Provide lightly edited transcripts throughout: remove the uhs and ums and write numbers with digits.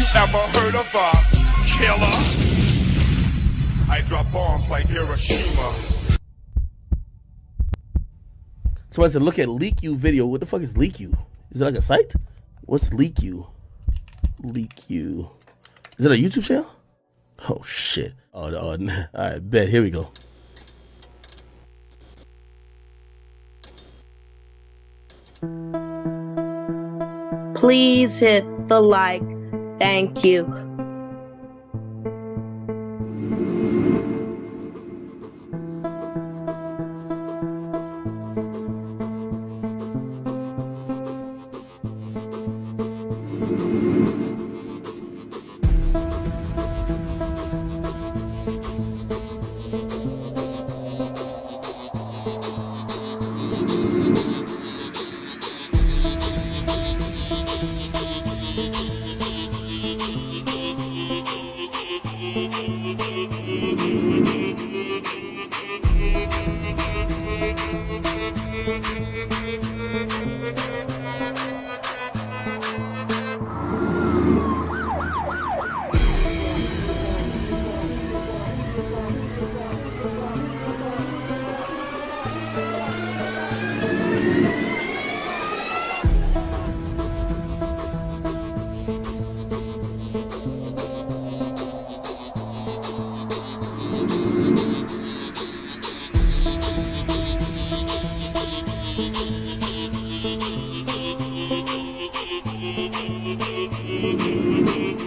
You ever heard of a killer? I drop bombs like Hiroshima. Somebody said, look at LeakYou video. What the fuck is LeakYou? Is it like a site? What's LeakYou? LeakYou. Is it a YouTube channel? Oh, shit. Oh, all right, bet. Here we go. Please hit the like. Thank you.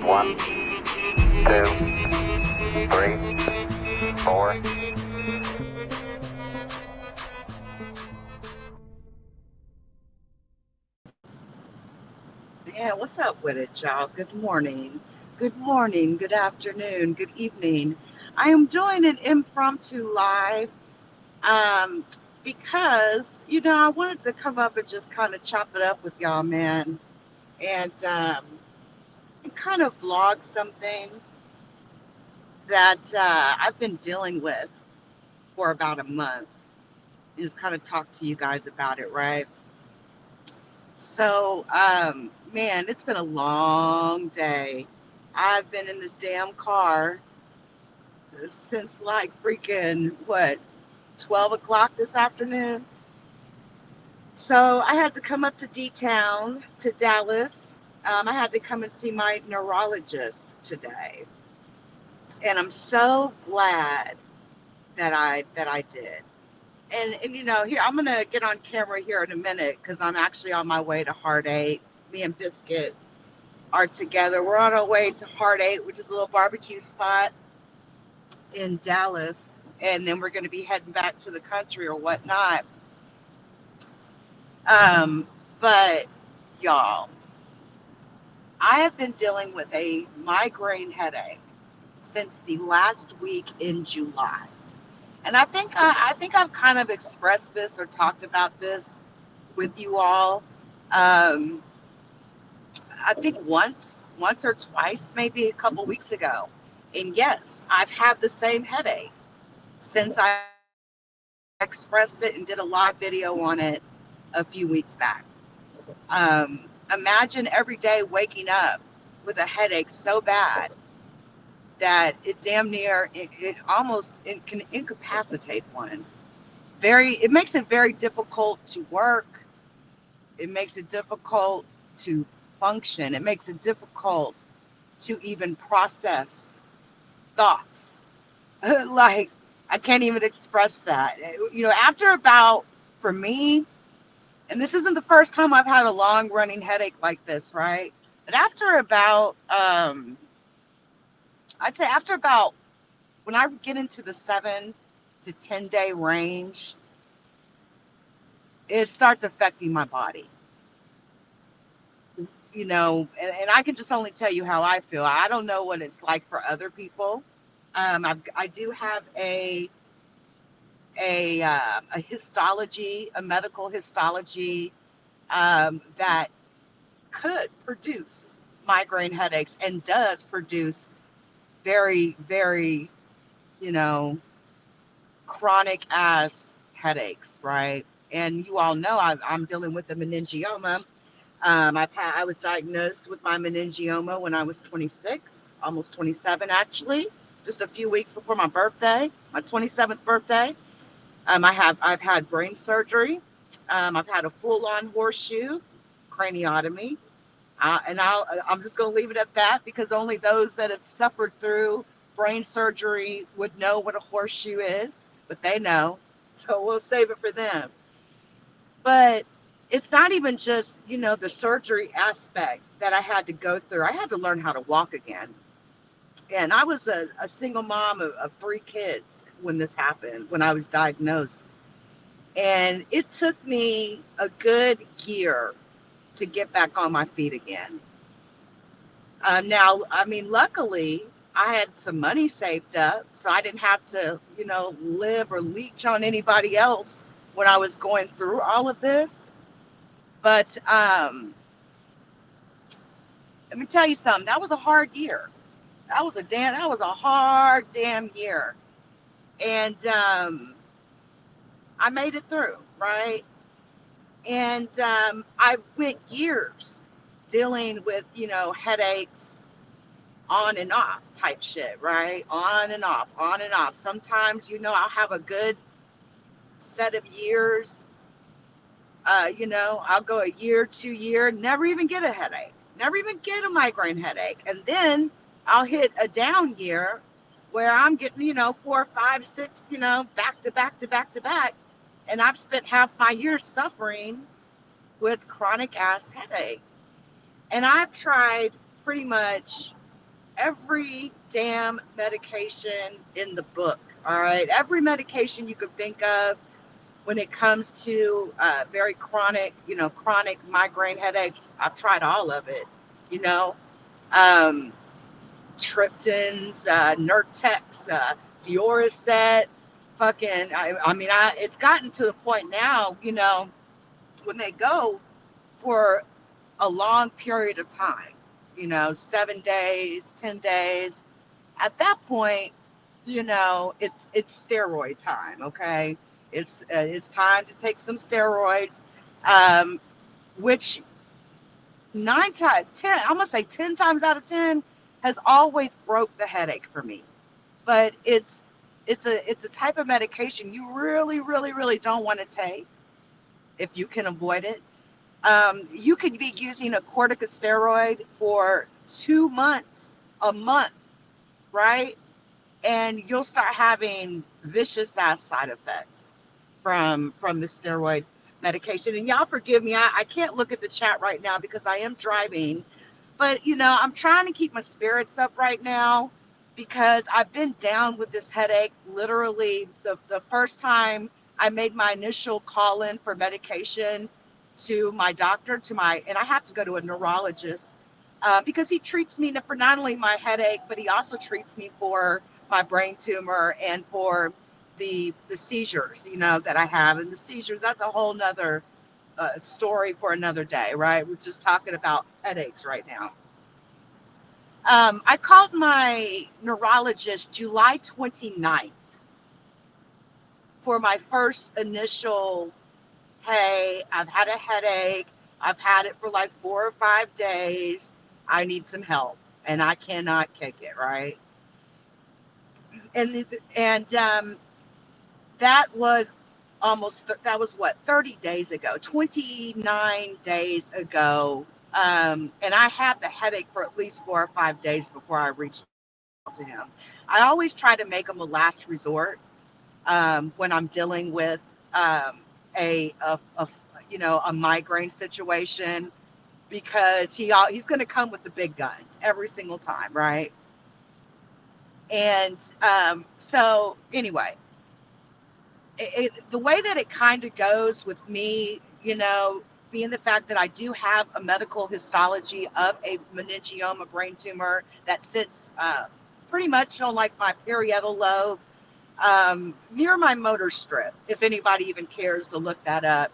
One, two, three, four. Yeah, what's up with it, y'all? Good morning. Good morning, good afternoon, good evening. I am doing an impromptu live because, I wanted to come up and just kind of chop it up with y'all, man, and kind of vlog something that I've been dealing with for about a month. And just kind of talk to you guys about it, right? So, man, it's been a long day. I've been in this damn car since like freaking, 12 o'clock this afternoon. So I had to come up to D-Town, to Dallas. I had to come and see my neurologist today. And I'm so glad that I did. And here, I'm going to get on camera here in a minute because I'm actually on my way to Heart 8. Me and Biscuit are together. We're on our way to Heart 8, which is a little barbecue spot in Dallas. And then we're going to be heading back to the country or whatnot. But y'all, I have been dealing with a migraine headache since the last week in July. And I think I've kind of expressed this or talked about this with you all. I think once or twice, maybe a couple weeks ago. And yes, I've had the same headache since I expressed it and did a live video on it a few weeks back. Imagine every day waking up with a headache so bad that it damn near, it can incapacitate one. It makes it very difficult to work. It makes it difficult to function. It makes it difficult to even process thoughts. Like, I can't even express that. After about, for me, and this isn't the first time I've had a long running headache like this, right? But after about, I'd say after about, when I get into the 7 to 10 day range, it starts affecting my body. And I can just only tell you how I feel. I don't know what it's like for other people. I do have a histology, a medical histology that could produce migraine headaches and does produce very, very, chronic ass headaches, right? And you all know I'm dealing with the meningioma. I was diagnosed with my meningioma when I was 26, almost 27 actually, just a few weeks before my birthday, my 27th birthday. I've had brain surgery. I've had a full-on horseshoe craniotomy. I'm just going to leave it at that because only those that have suffered through brain surgery would know what a horseshoe is, but they know. So we'll save it for them. But it's not even just, the surgery aspect that I had to go through. I had to learn how to walk again. And I was a single mom of 3 kids when this happened, when I was diagnosed. And it took me a good year to get back on my feet again. Now, I mean, luckily, I had some money saved up, so I didn't have to, live or leech on anybody else when I was going through all of this. But let me tell you something. That was a hard year. That was a hard damn year. And I made it through, right? And I went years dealing with, headaches on and off type shit, right? On and off, on and off. Sometimes, I'll have a good set of years. I'll go a year, 2 year, never even get a headache, never even get a migraine headache. And then I'll hit a down year where I'm getting, 4, 5, 6, back to back to back to back. And I've spent half my year suffering with chronic ass headache. And I've tried pretty much every damn medication in the book. All right. Every medication you could think of when it comes to very chronic migraine headaches. I've tried all of it, triptans, Nurtex, Fioricet, fucking, it's gotten to the point now, when they go for a long period of time, 7 days, 10 days, at that point, it's steroid time. Okay. It's time to take some steroids, which 9 times, 10, I'm gonna say 10 times out of 10 has always broke the headache for me. But it's a type of medication you really, really, really don't want to take if you can avoid it. You could be using a corticosteroid for 2 months, a month, right? And you'll start having vicious ass side effects from the steroid medication. And y'all forgive me, I can't look at the chat right now because I am driving. But, I'm trying to keep my spirits up right now because I've been down with this headache. Literally, the first time I made my initial call in for medication to my doctor, and I have to go to a neurologist because he treats me for not only my headache, but he also treats me for my brain tumor and for the seizures, that I have. And the seizures, that's a whole nother story for another day, right? We're just talking about headaches right now. I called my neurologist July 29th for my first initial, hey, I've had a headache. I've had it for like 4 or 5 days. I need some help and I cannot kick it, right? And that was what, 30 days ago, 29 days ago. And I had the headache for at least 4 or 5 days before I reached out to him. I always try to make him a last resort when I'm dealing with a migraine situation, because he's going to come with the big guns every single time, right? And so anyway, the way that it kind of goes with me, being the fact that I do have a medical histology of a meningioma brain tumor that sits pretty much on like my parietal lobe, near my motor strip, if anybody even cares to look that up.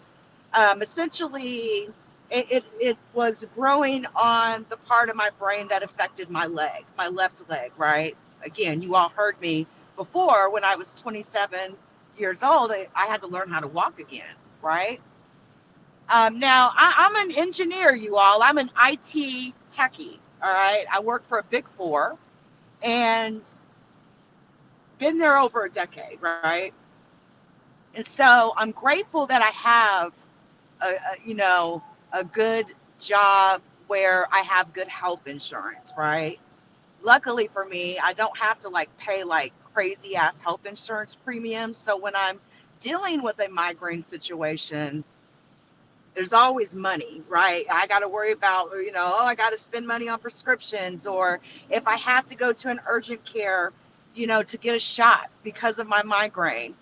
Essentially, it was growing on the part of my brain that affected my left leg, right? Again, you all heard me before when I was 27 years old, I had to learn how to walk again, right? Now, I'm an engineer, you all. I'm an IT techie, all right? I work for a Big Four and been there over a decade, right? And so I'm grateful that I have a good job where I have good health insurance, right? Luckily for me, I don't have to like pay like crazy ass health insurance premiums. So when I'm dealing with a migraine situation, there's always money, right? I got to worry about, oh, I got to spend money on prescriptions, or if I have to go to an urgent care, to get a shot because of my migraine.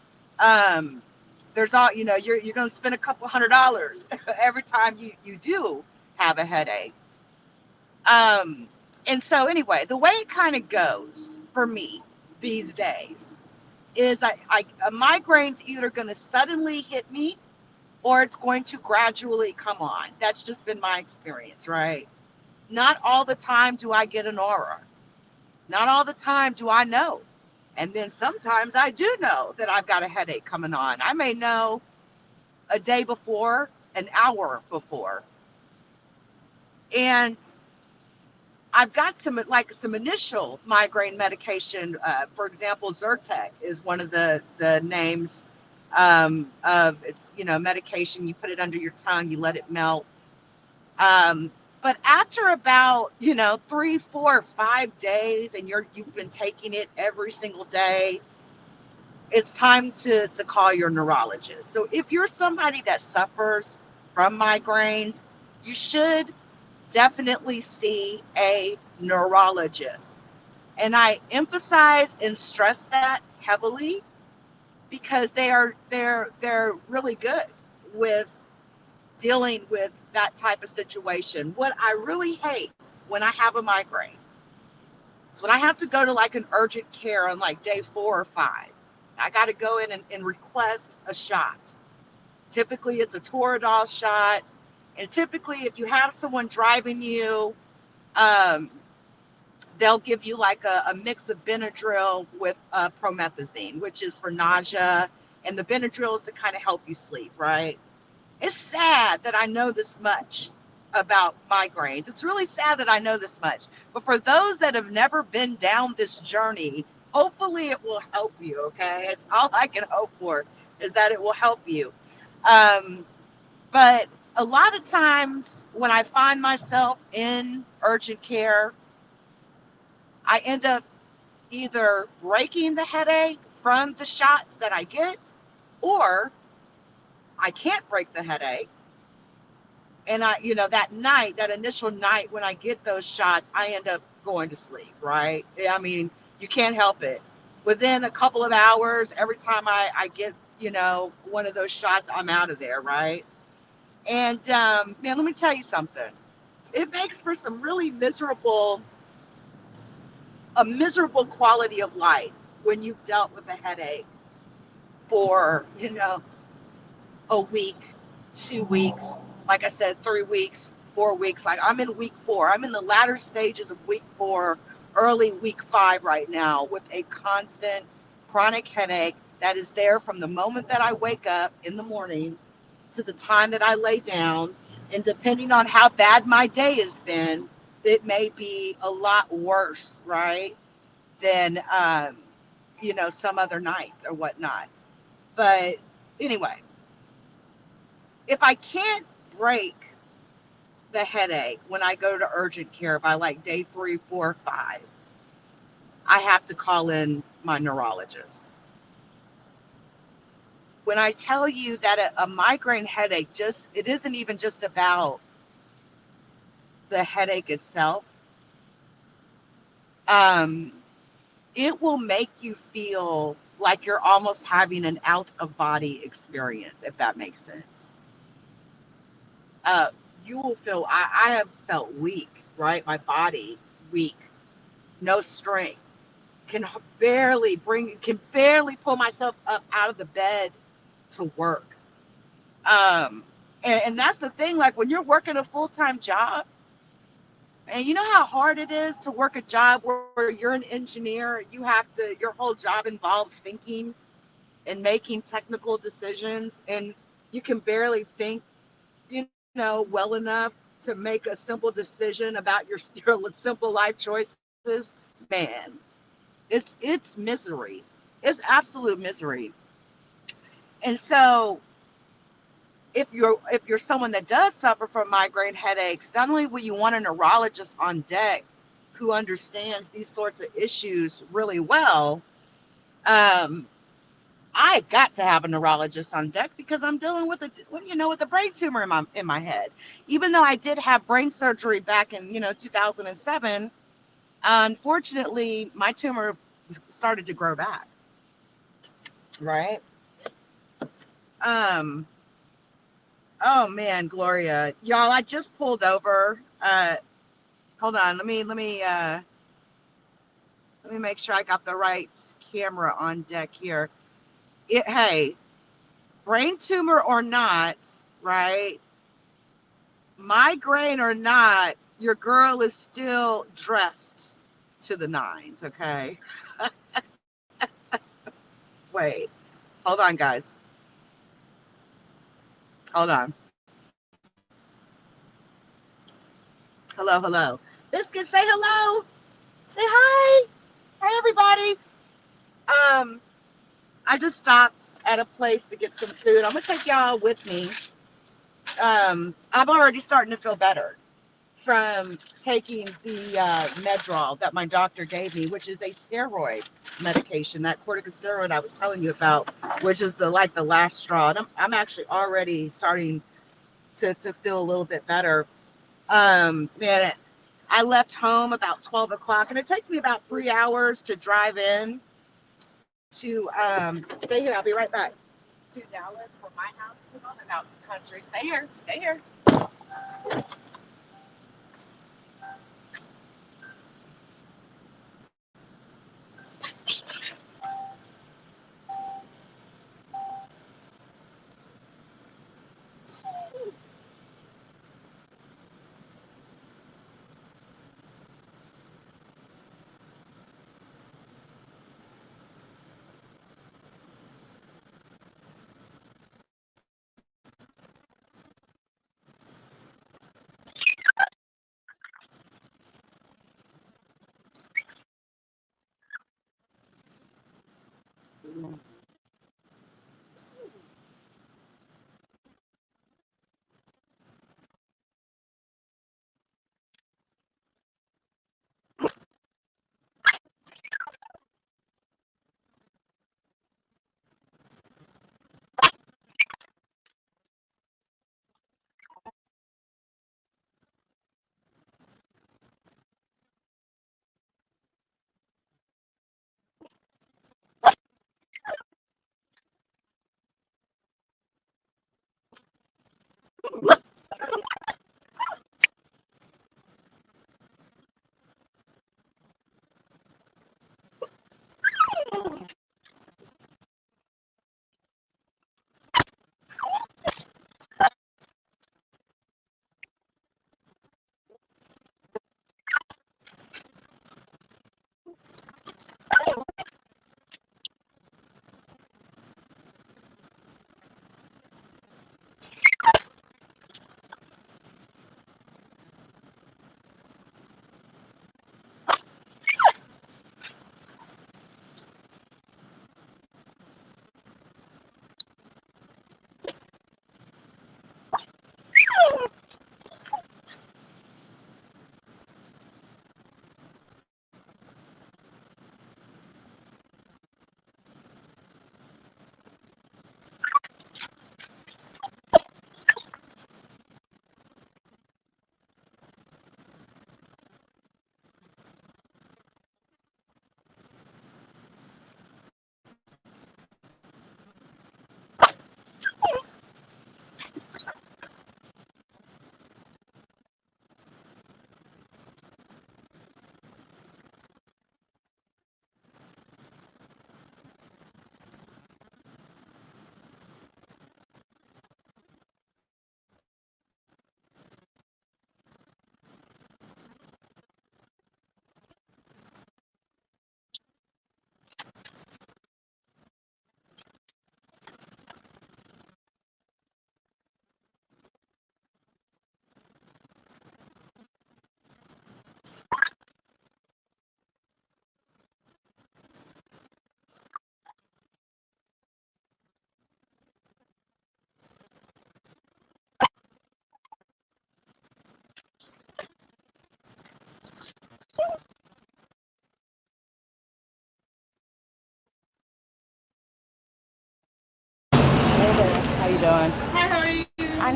There's all, you're going to spend a couple $100 every time you do have a headache. And so anyway, the way it kind of goes for me these days is a migraine's either going to suddenly hit me or it's going to gradually come on. That's just been my experience, right? Not all the time do I get an aura. Not all the time do I know. And then sometimes I do know that I've got a headache coming on. I may know a day before, an hour before. And I've got some initial migraine medication. For example, Zyrtec is one of the names of it's medication. You put it under your tongue, you let it melt. But after about 3, 4, 5 days, and you've been taking it every single day, it's time to call your neurologist. So if you're somebody that suffers from migraines, you should definitely see a neurologist. And I emphasize and stress that heavily because they're really good with dealing with that type of situation. What I really hate when I have a migraine is when I have to go to like an urgent care on like day 4 or 5. I got to go in and request a shot. Typically it's a Toradol shot. And typically if you have someone driving you, they'll give you like a mix of Benadryl with promethazine, which is for nausea. And the Benadryl is to kind of help you sleep, right? It's sad that I know this much about migraines. It's really sad that I know this much. But for those that have never been down this journey, hopefully it will help you, okay? It's all I can hope for is that it will help you. But a lot of times when I find myself in urgent care, I end up either breaking the headache from the shots that I get, or I can't break the headache. And that initial night when I get those shots, I end up going to sleep, right? I mean, you can't help it. Within a couple of hours, every time I get, one of those shots, I'm out of there, right? And, man, let me tell you something. It makes for some really miserable quality of life when you've dealt with a headache for, a week, 2 weeks, like I said, 3 weeks, 4 weeks. Like I'm in week 4. I'm in the latter stages of week 4, early week 5 right now with a constant chronic headache that is there from the moment that I wake up in the morning to the time that I lay down. And depending on how bad my day has been, it may be a lot worse, right, than, some other nights or whatnot. But anyway, if I can't break the headache when I go to urgent care by like day 3, 4, 5, I have to call in my neurologist. When I tell you that a migraine headache, it isn't even just about the headache itself. It will make you feel like you're almost having an out of body experience, if that makes sense. You will feel, I have felt weak, right? My body weak, no strength, can barely pull myself up out of the bed to work. And that's the thing, like when you're working a full-time job, and you know how hard it is to work a job where you're an engineer, your whole job involves thinking and making technical decisions, and you can barely think, know well enough to make a simple decision about your simple life choices, man, it's misery. It's absolute misery. And so if you're someone that does suffer from migraine headaches, not only will you want a neurologist on deck who understands these sorts of issues really well, um, I got to have a neurologist on deck because I'm dealing with a brain tumor in my head. Even though I did have brain surgery back in 2007, unfortunately my tumor started to grow back. Right. Um. Oh man, Gloria, y'all! I just pulled over. Hold on. Let me make sure I got the right camera on deck here. Hey, brain tumor or not, right? Migraine or not, your girl is still dressed to the nines, okay? Wait, hold on, guys. Hold on. Hello, hello. Biscuit, say hello. Say hi. Hi, everybody. Um, I just stopped at a place to get some food. I'm gonna take y'all with me. I'm already starting to feel better from taking the Medrol that my doctor gave me, which is a steroid medication, that corticosteroid I was telling you about, which is the last straw. And I'm actually already starting to feel a little bit better. Man, I left home about 12 o'clock, and it takes me about 3 hours to drive in to stay here. I'll be right back. To Dallas from my house, because I'm out in the country. Stay here. Stay here.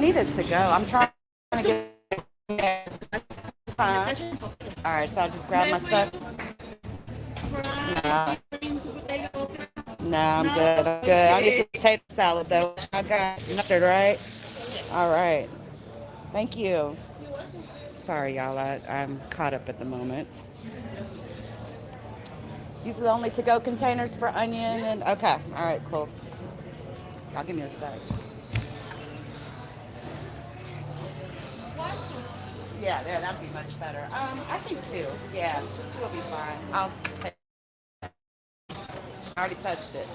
needed to go. I'm trying to get fine. All right, so I'll just grab my stuff. No, I'm good. I'm good. I need some potato salad though. I got mustard, right? All right. Thank you. Sorry, y'all. I'm caught up at the moment. These are the only to-go containers for onion and okay. All right, cool. Y'all give me a sec. Yeah, there, that'd be much better. I think two. Yeah, two will be fine. I already touched it.